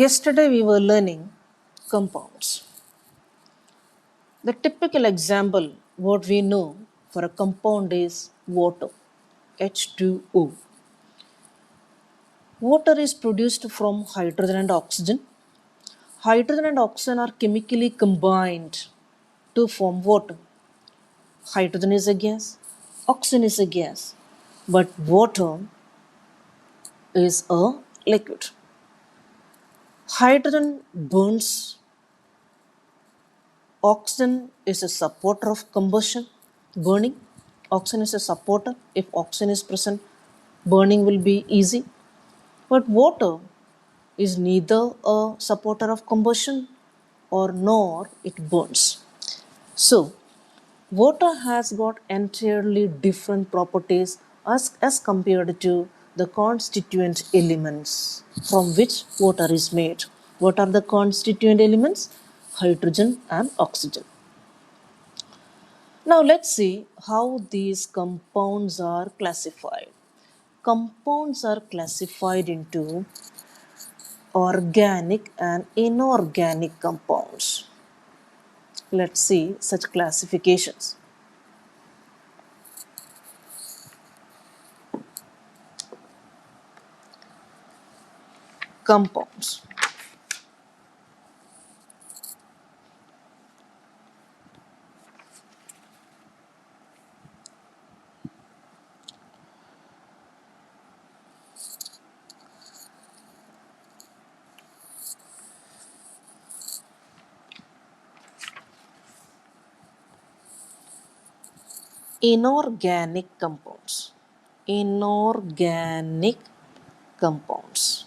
Yesterday we were learning compounds. The typical example, what we know for a compound is water, H2O. Water is produced from hydrogen and oxygen. Hydrogen and oxygen are chemically combined to form water. Hydrogen is a gas, oxygen is a gas, but water is a liquid. Hydrogen burns. Oxygen is a supporter of combustion, burning. Oxygen is a supporter. If oxygen is present, burning will be easy. But water is neither a supporter of combustion or nor it burns. So, water has got entirely different properties as compared to the constituent elements from which water is made. What are the constituent elements? Hydrogen and oxygen. Now let's see how these compounds are classified. Compounds are classified into organic and inorganic compounds. Let's see such classifications. Compounds. Inorganic compounds. Inorganic compounds.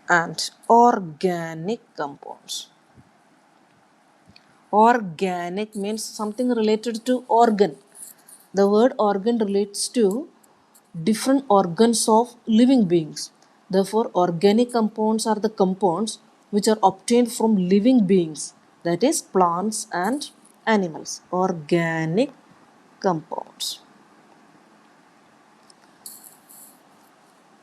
And organic compounds. Organic means something related to organ. The word organ relates to different organs of living beings. Therefore, organic compounds are the compounds which are obtained from living beings, that is, plants and animals. Organic compounds.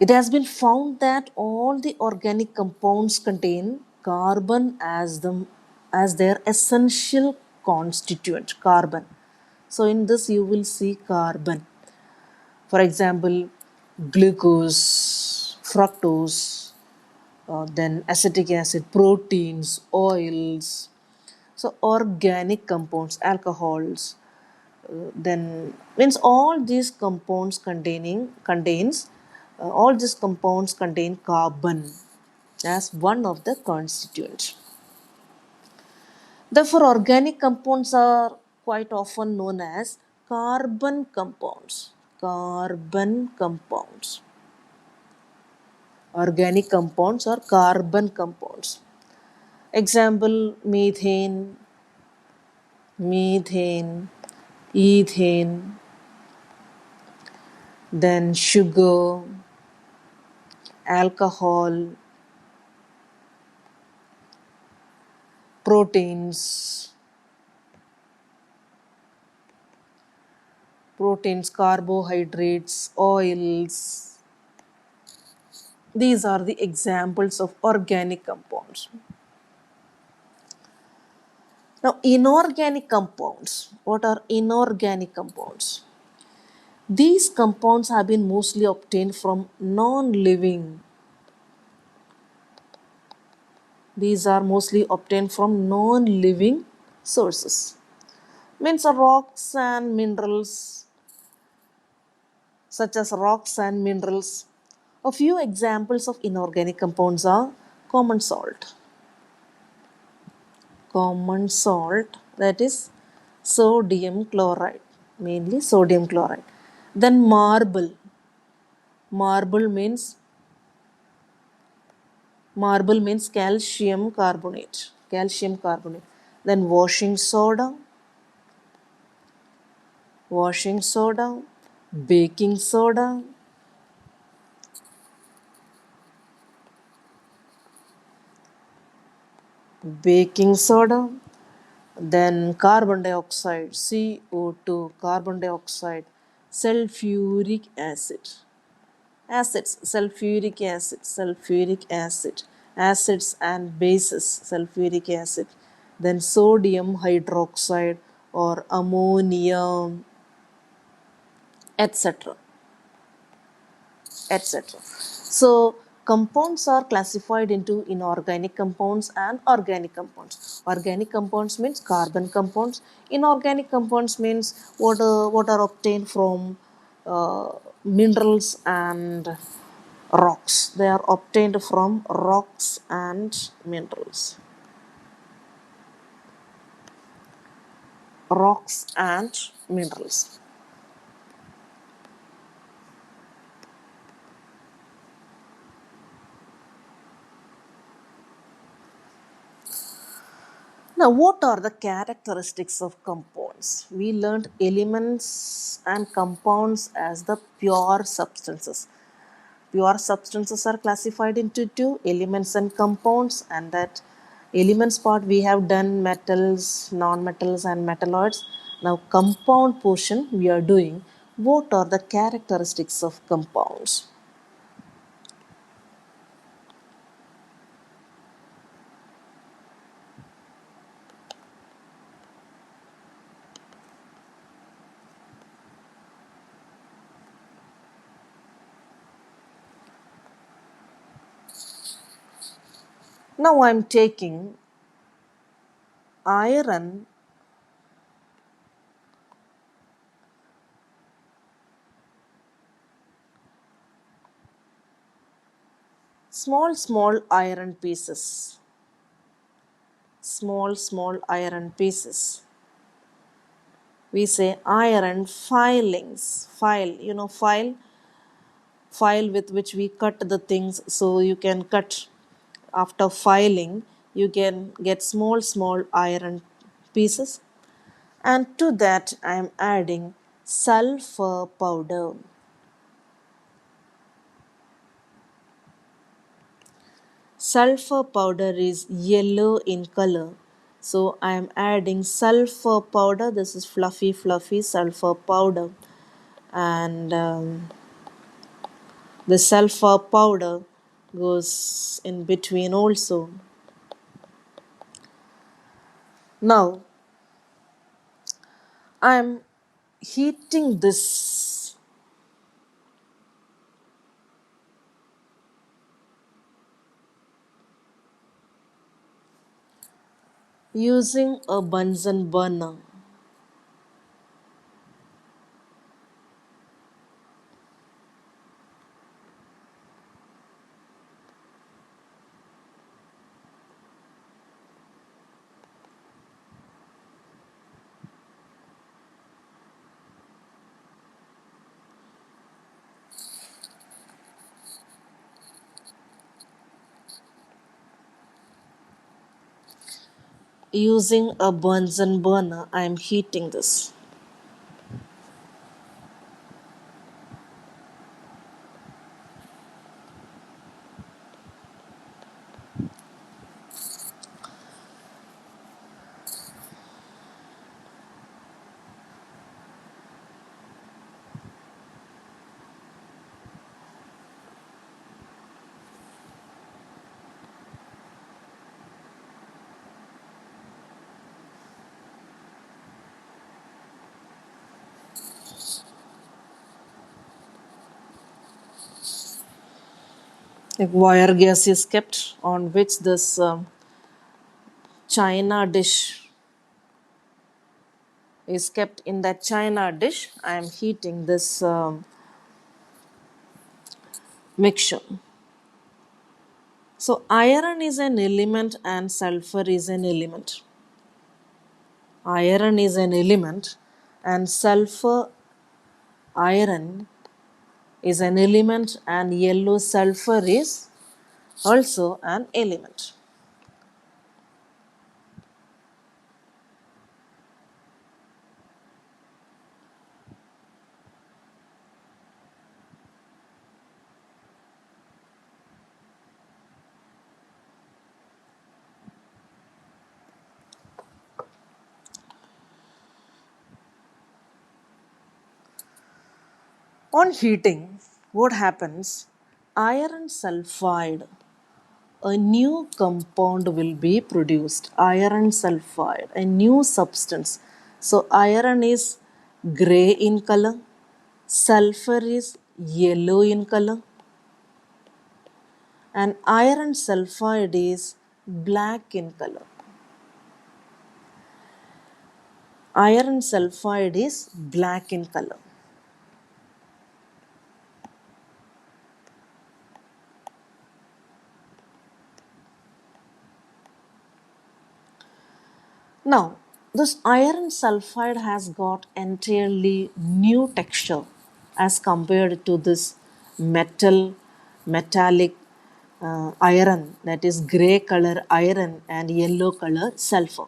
It has been found that all the organic compounds contain carbon as their essential constituent, carbon. So in this you will see carbon. For example, glucose, fructose, then acetic acid, proteins, oils. So organic compounds, alcohols, then means all these compounds contains all these compounds contain carbon as one of the constituents. Therefore, organic compounds are quite often known as carbon compounds. Carbon compounds. Organic compounds or carbon compounds. Example, methane, ethane, then sugar, alcohol, proteins, carbohydrates, oils. These are the examples of organic compounds. Now, inorganic compounds. What are inorganic compounds? These compounds have been mostly obtained from non-living. These are mostly obtained from non-living sources. Means rocks and minerals, such as rocks and minerals. A few examples of inorganic compounds are common salt. Common salt, that is sodium chloride, mainly sodium chloride. Then marble. Marble means calcium carbonate. Calcium carbonate. Then washing soda, baking soda, baking soda, then carbon dioxide, CO2, carbon dioxide, sulfuric acid. Acids, sulfuric acid, acids and bases, sulfuric acid, then sodium hydroxide or ammonium, etc. etc. So, compounds are classified into inorganic compounds and organic compounds. Organic compounds means carbon compounds. Inorganic compounds means what are obtained from minerals and rocks. They are obtained from rocks and minerals. Rocks and minerals. Now, what are the characteristics of compounds? We learned elements and compounds as the pure substances. Pure substances are classified into two, elements and compounds, and that elements part we have done metals, non-metals, and metalloids. Now, compound portion we are doing. What are the characteristics of compounds? Now, I am taking iron, small iron pieces, small iron pieces. We say iron filings, file with which we cut the things. So you can cut, after filing you can get small iron pieces. And to that I am adding sulfur powder. Sulfur powder is yellow in color. So I am adding sulfur powder. This is fluffy sulfur powder. And the sulfur powder goes in between also. Now I am heating this using a Bunsen burner. Using a Bunsen burner, I am heating this. A wire gas is kept on which this china dish is kept. In that china dish I am heating this mixture. So iron is an element and sulfur is an element. Iron is an element and sulfur, iron is an element and yellow sulfur is also an element. On heating, what happens? Iron sulfide, a new compound will be produced. Iron sulfide, a new substance. So, iron is gray in color, sulfur is yellow in color, and iron sulfide is black in color. Iron sulfide is black in color. Now, this iron sulfide has got entirely new texture as compared to this metallic iron, that is gray color iron and yellow color sulfur.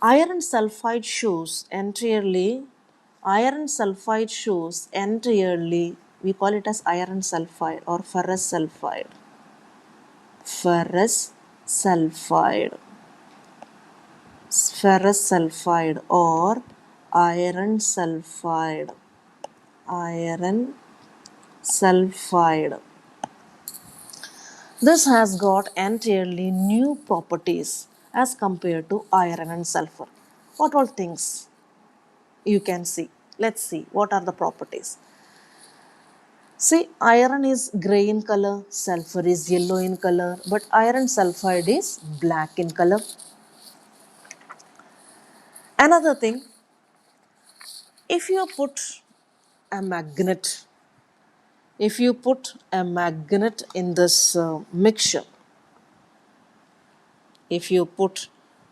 Iron sulfide shows entirely, we call it as iron sulfide or ferrous sulfide. Ferrous sulfide. Ferrous sulfide or iron sulfide. Iron sulfide. This has got entirely new properties as compared to iron and sulfur. What all things you can see? Let's see what are the properties. See, iron is gray in color, sulfur is yellow in color, but iron sulfide is black in color. Another thing, if you put a magnet, if you put a magnet in this mixture, if you put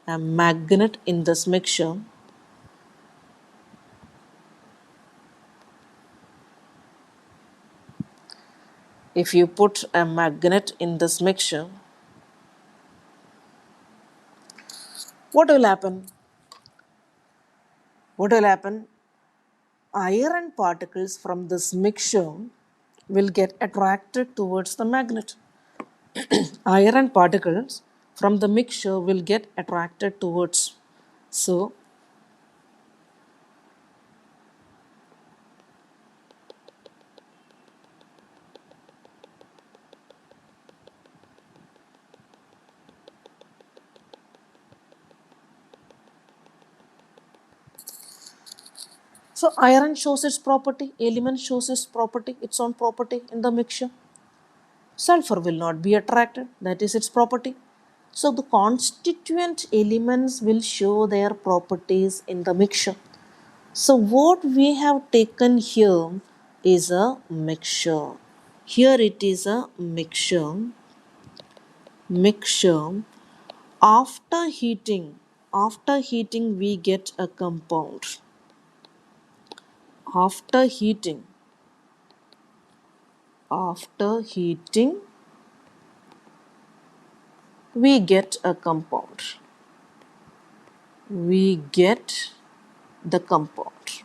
a magnet in this mixture, if you put a magnet in this mixture, what will happen? What will happen? Iron particles from this mixture will get attracted towards the magnet. Iron particles from the mixture will get attracted towards. So, iron shows its property, element shows its own property in the mixture. Sulfur will not be attracted, that is its property. So the constituent elements will show their properties in the mixture. So what we have taken here is a mixture. Here it is a mixture. Mixture. After heating we get a compound. After heating we get a compound. We get the compound.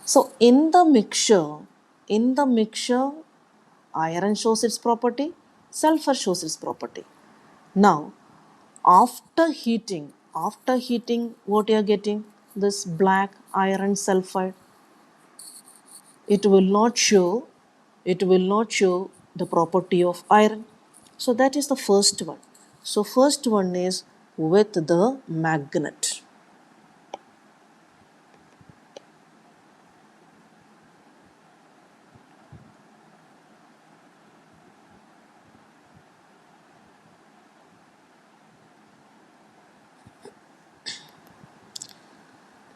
So in the mixture, iron shows its property, sulfur shows its property. Now, after heating, what you are getting? This black iron sulfide. It will not show the property of iron. So that is the first one. So first one is with the magnet.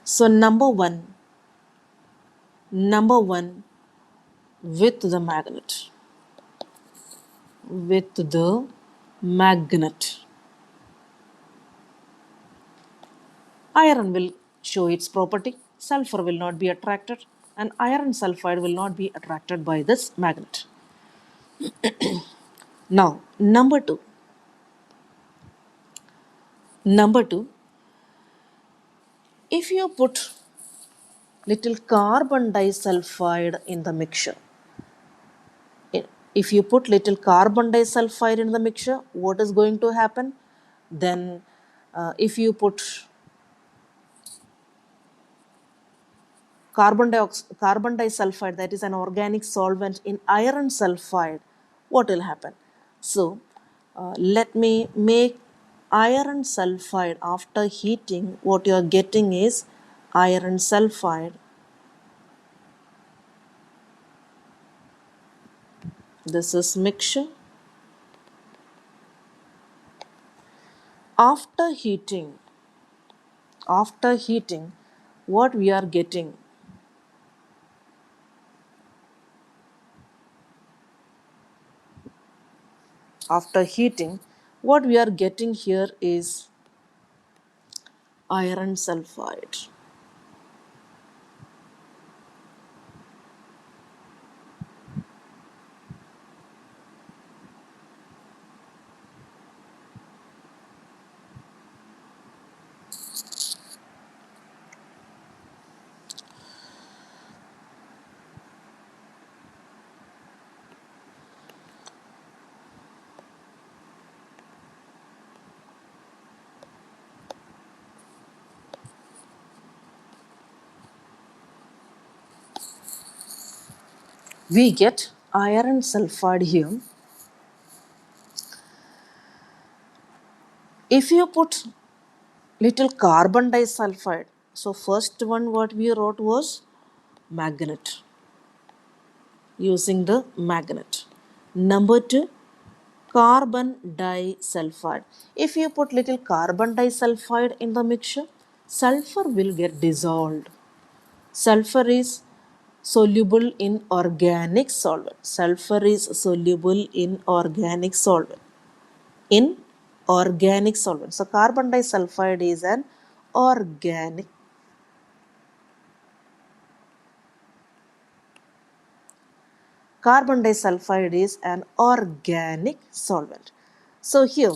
So number one with the magnet. With the magnet. Iron will show its property, sulfur will not be attracted, and iron sulfide will not be attracted by this magnet. Now, number two, if you put little carbon disulfide in the mixture, if you put little carbon disulfide in the mixture, what is going to happen? Then if you put carbon disulfide, that is an organic solvent in iron sulfide, what will happen? So let me make iron sulfide. After heating, what you are getting is iron sulfide. This is mixture. After heating, what we are getting? After heating, what we are getting here is iron sulfide. We get iron sulfide here. If you put little carbon disulfide, so first one what we wrote was magnet, using the magnet. Number two, carbon disulfide. If you put little carbon disulfide in the mixture, sulfur will get dissolved. Sulfur is soluble in organic solvent. Sulfur is soluble in organic solvent. In organic solvent. So carbon disulfide is an organic. Carbon disulfide is an organic solvent. So here,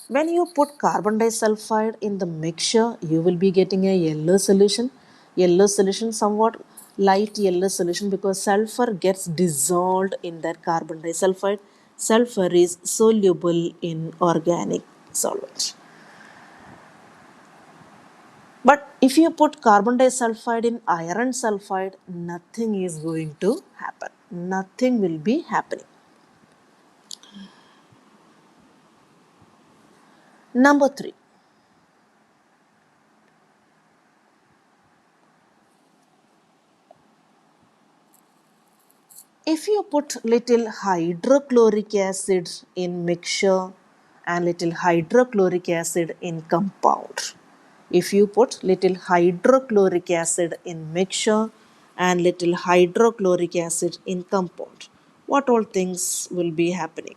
when you put carbon disulfide in the mixture, you will be getting a yellow solution. Yellow solution, somewhat light yellow solution, because sulfur gets dissolved in that carbon disulfide. Sulfur is soluble in organic solvent. But if you put carbon disulfide in iron sulfide, nothing is going to happen. Nothing will be happening. Number three. If you put little hydrochloric acid in mixture and little hydrochloric acid in compound, if you put little hydrochloric acid in mixture and little hydrochloric acid in compound, what all things will be happening?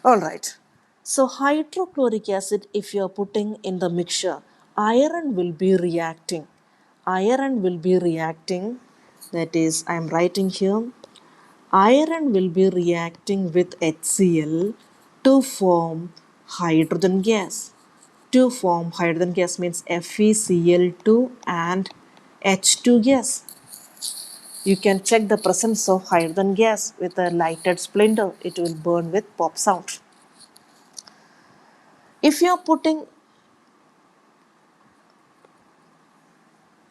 All right. So hydrochloric acid, if you are putting in the mixture, iron will be reacting. Iron will be reacting. That is, I am writing here. Iron will be reacting with HCl to form hydrogen gas. To form hydrogen gas means FeCl2 and H2 gas. You can check the presence of hydrogen gas with a lighted splinter. It will burn with pop sound. If you are putting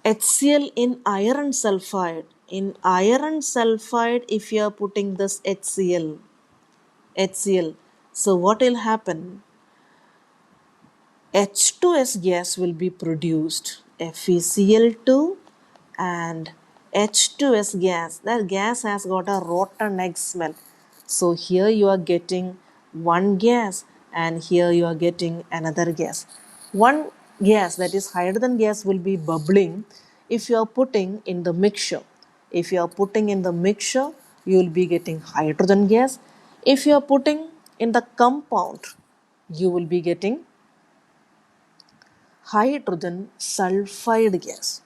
HCl in iron sulfide, if you are putting this HCl, so what will happen? H2S gas will be produced, FeCl2 and H2S gas. That gas has got a rotten egg smell. So here you are getting one gas and here you are getting another gas. One gas, that is hydrogen gas, will be bubbling if you are putting in the mixture. If you are putting in the mixture, you will be getting hydrogen gas. If you are putting in the compound, you will be getting hydrogen sulfide gas.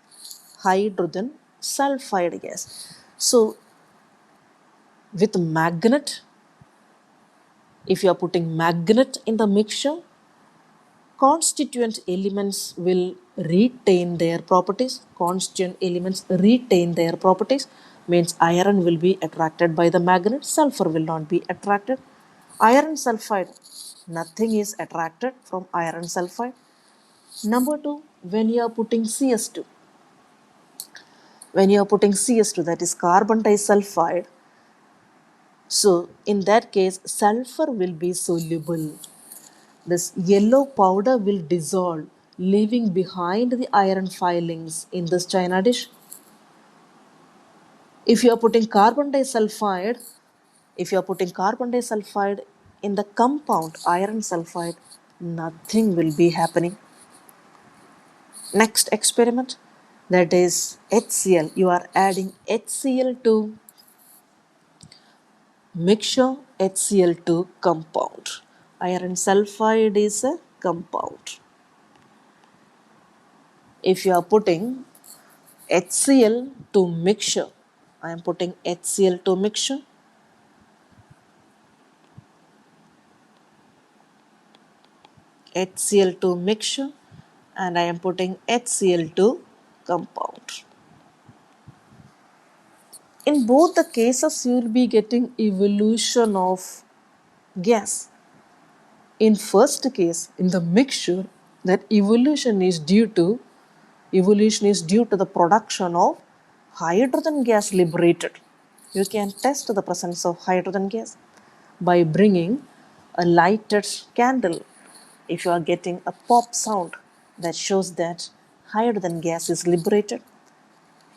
Hydrogen sulfide gas. So with magnet, if you are putting magnet in the mixture, constituent elements will retain their properties. Constituent elements retain their properties means iron will be attracted by the magnet, sulfur will not be attracted. Iron sulfide, nothing is attracted from iron sulfide. Number two, when you are putting CS2, that is carbon disulfide, so in that case, sulfur will be soluble. This yellow powder will dissolve, leaving behind the iron filings in this china dish. If you are putting carbon disulfide, in the compound iron sulfide, nothing will be happening. Next experiment, that is HCl. You are adding HCl to mixture, HCl to compound. Iron sulfide is a compound. If you are putting HCl to mixture, I am putting HCl to mixture. HCl to mixture, and I am putting HCl to compound. In both the cases, you will be getting evolution of gas. In first case, in the mixture, that evolution is due to the production of hydrogen gas liberated. You can test the presence of hydrogen gas by bringing a lighted candle. If you are getting a pop sound, that shows that hydrogen gas is liberated.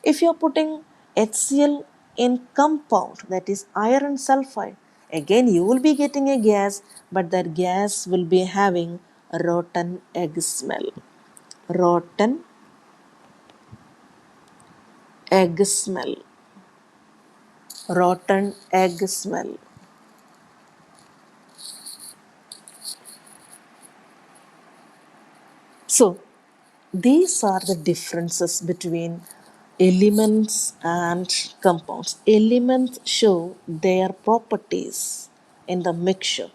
If you are putting HCl in compound, that is iron sulfide, again you will be getting a gas, but that gas will be having a rotten egg smell. Rotten egg smell. Rotten egg smell. So, these are the differences between elements and compounds. Elements show their properties in the mixture.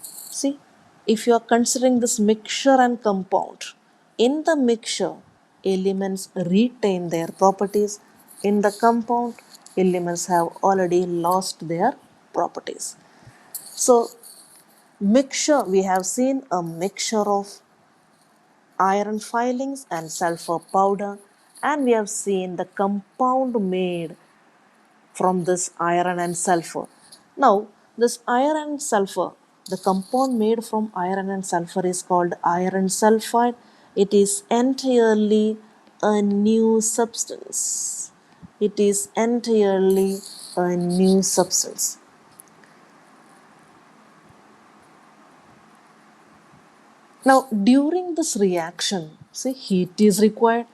See, if you are considering this mixture and compound, in the mixture, elements retain their properties. In the compound, elements have already lost their properties. So, mixture, we have seen a mixture of iron filings and sulfur powder, and we have seen the compound made from this iron and sulfur. Now, this iron and sulfur, the compound made from iron and sulfur is called iron sulfide. It is entirely a new substance. It is entirely a new substance. Now, during this reaction, see, heat is required,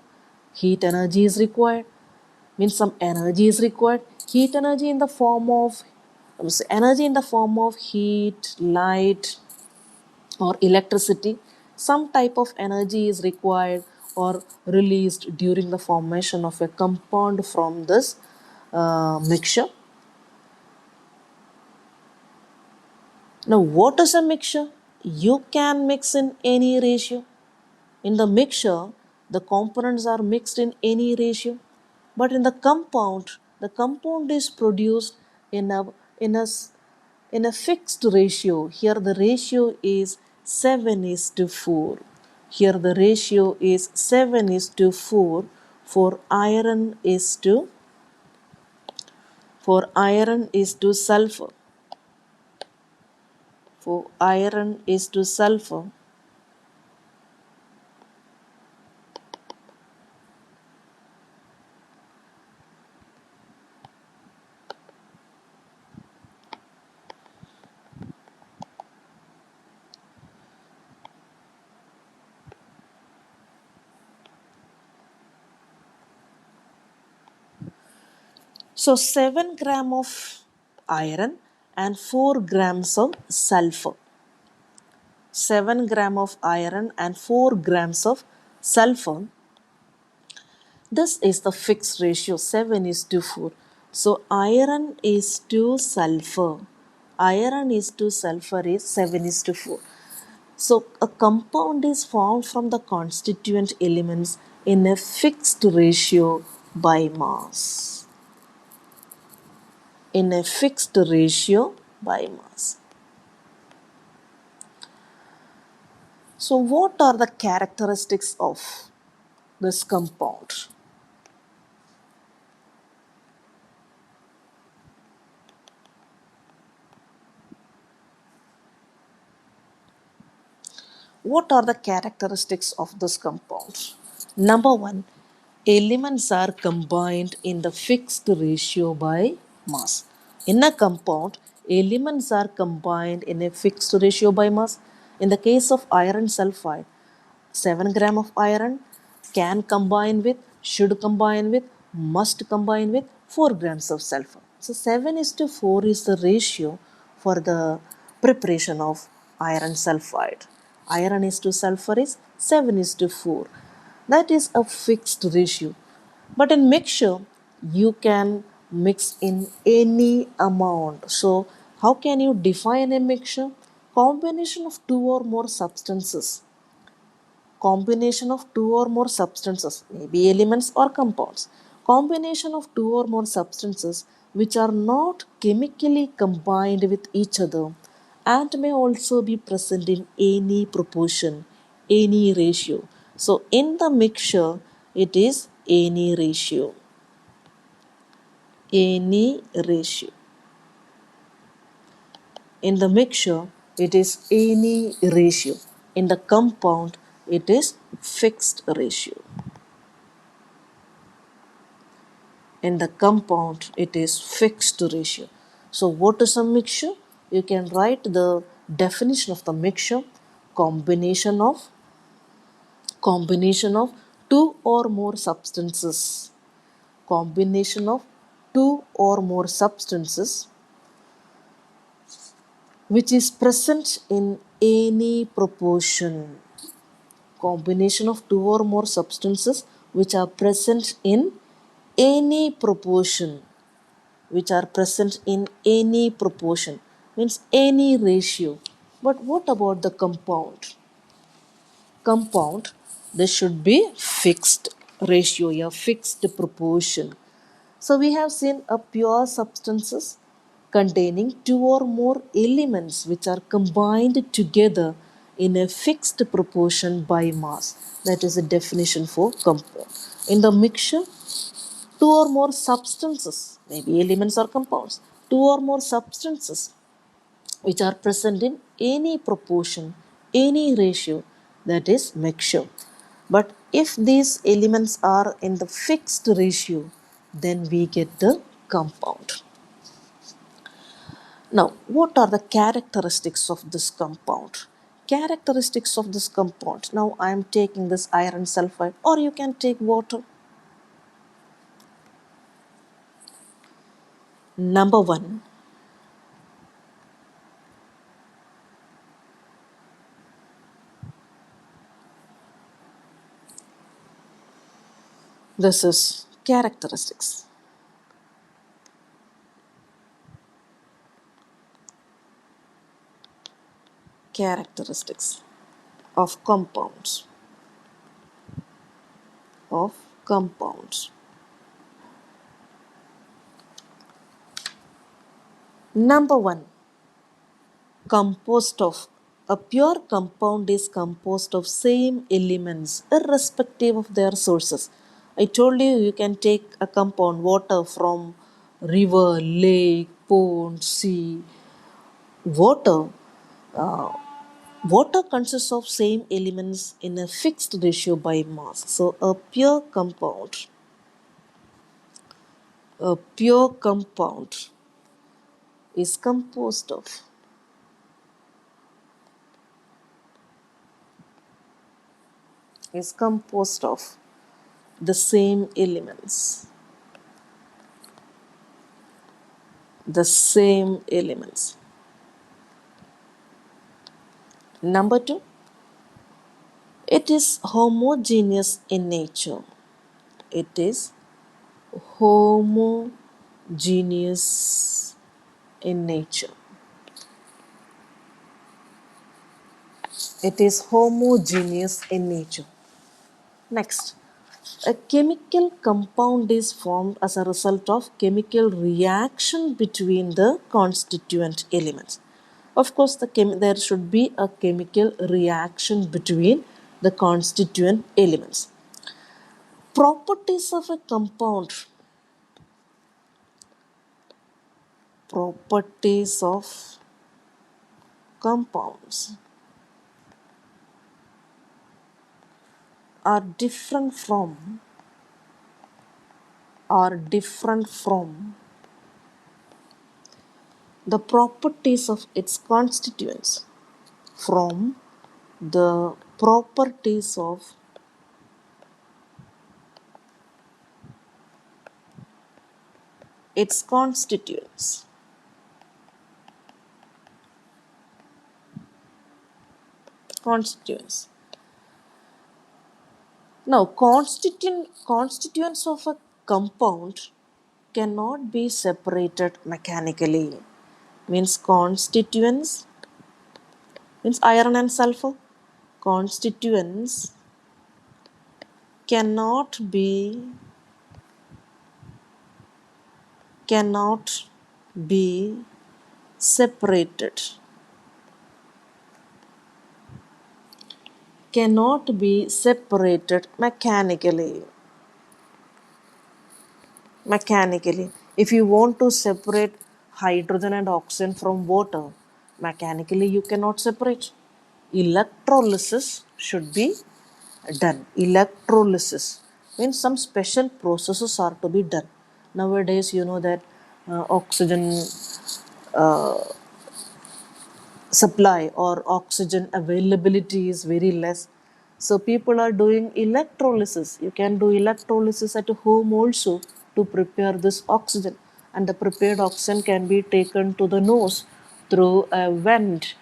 heat energy is required, means some energy is required. Heat energy in the form of energy in the form of heat, light, or electricity. Some type of energy is required or released during the formation of a compound from this mixture. Now, what is a mixture? You can mix in any ratio. In the mixture, the components are mixed in any ratio. But in the compound is produced in in a, in a fixed ratio. Here the ratio is 7 is to 4. Here the ratio is 7 is to 4 for iron is to sulfur. For iron is to sulfur. So 7 gram of iron and 4 grams of sulfur. 7 gram of iron and 4 grams of sulfur. This is the fixed ratio, 7 is to 4. So iron is to sulfur. Iron is to sulfur is 7 is to 4. So a compound is formed from the constituent elements in a fixed ratio by mass. In a fixed ratio by mass. So, what are the characteristics of this compound? What are the characteristics of this compound? Number one, elements are combined in the fixed ratio by mass. In a compound, elements are combined in a fixed ratio by mass. In the case of iron sulfide, 7 gram of iron can combine with, should combine with, must combine with 4 grams of sulfur. So 7 is to 4 is the ratio for the preparation of iron sulfide. Iron is to sulfur is 7 is to 4. That is a fixed ratio. But in mixture, you can mix in any amount. So, how can you define a mixture? Combination of two or more substances. Combination of two or more substances, maybe elements or compounds. Combination of two or more substances which are not chemically combined with each other and may also be present in any proportion, any ratio. So, in the mixture, it is any ratio. Any ratio. In the mixture, it is any ratio. In the compound, it is fixed ratio. In the compound, it is fixed ratio. So, what is a mixture? You can write the definition of the mixture: combination of two or more substances. Combination of two or more substances which is present in any proportion. Combination of two or more substances which are present in any proportion. Which are present in any proportion, means any ratio. But what about the compound? Compound, there should be fixed ratio, a fixed proportion. So we have seen a pure substances containing two or more elements which are combined together in a fixed proportion by mass. That is a definition for compound. In the mixture, two or more substances, maybe elements or compounds, two or more substances which are present in any proportion, any ratio, that is mixture. But if these elements are in the fixed ratio, then we get the compound. Now, what are the characteristics of this compound? Characteristics of this compound. Now, I am taking this iron sulfide, or you can take water. Number one, this is characteristics. Characteristics of compounds. Of compounds. Number one, composed of. A pure compound is composed of same elements irrespective of their sources. I told you you can take a compound water from river, lake, pond, sea. Water uh, Water consists of same elements in a fixed ratio by mass. So a pure compound is composed of the same elements. The same elements. Number two, it is homogeneous in nature. It is homogeneous in nature. It is homogeneous in nature. Next, A chemical compound is formed as a result of chemical reaction between the constituent elements. Of course, there should be a chemical reaction between the constituent elements. Properties of a compound. Properties of compounds are different from the properties of its constituents, from the properties of its constituents. Now, constituents of a compound cannot be separated mechanically. Means constituents means iron and sulfur. Constituents cannot be cannot be separated mechanically. If you want to separate hydrogen and oxygen from water, mechanically you cannot separate. Electrolysis should be done. Electrolysis means some special processes are to be done. Nowadays, you know that oxygen supply or oxygen availability is very less. So people are doing electrolysis. You can do electrolysis at home also to prepare this oxygen. And the prepared oxygen can be taken to the nose through a vent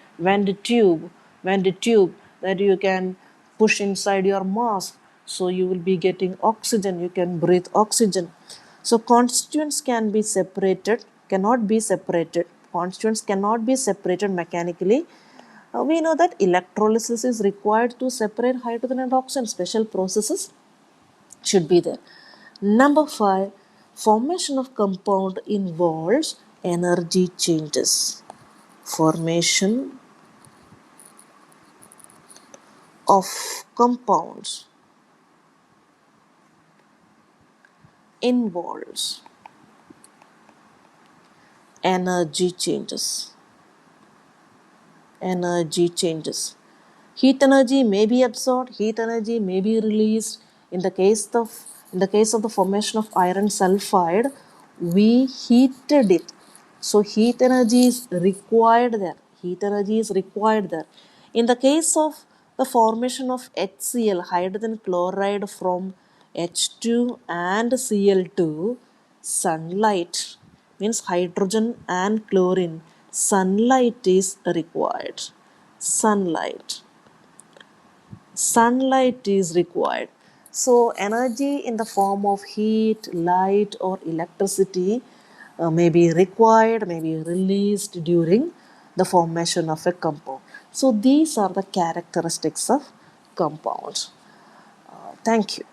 tube that you can push inside your mask. So you will be getting oxygen. You can breathe oxygen. So constituents cannot be separated. Constituents cannot be separated mechanically. We know that electrolysis is required to separate hydrogen and oxygen. Special processes should be there. Number 5, formation of compound involves energy changes. Formation of compounds involves energy changes. Energy changes. Heat energy may be absorbed, heat energy may be released. In the case of the formation of iron sulfide, we heated it. So heat energy is required there. Heat energy is required there. In the case of the formation of HCl, hydrogen chloride from H2 and Cl2, sunlight means hydrogen and chlorine. Sunlight is required. Sunlight is required. So energy in the form of heat, light or electricity may be required, may be released during the formation of a compound. So these are the characteristics of compounds. Thank you.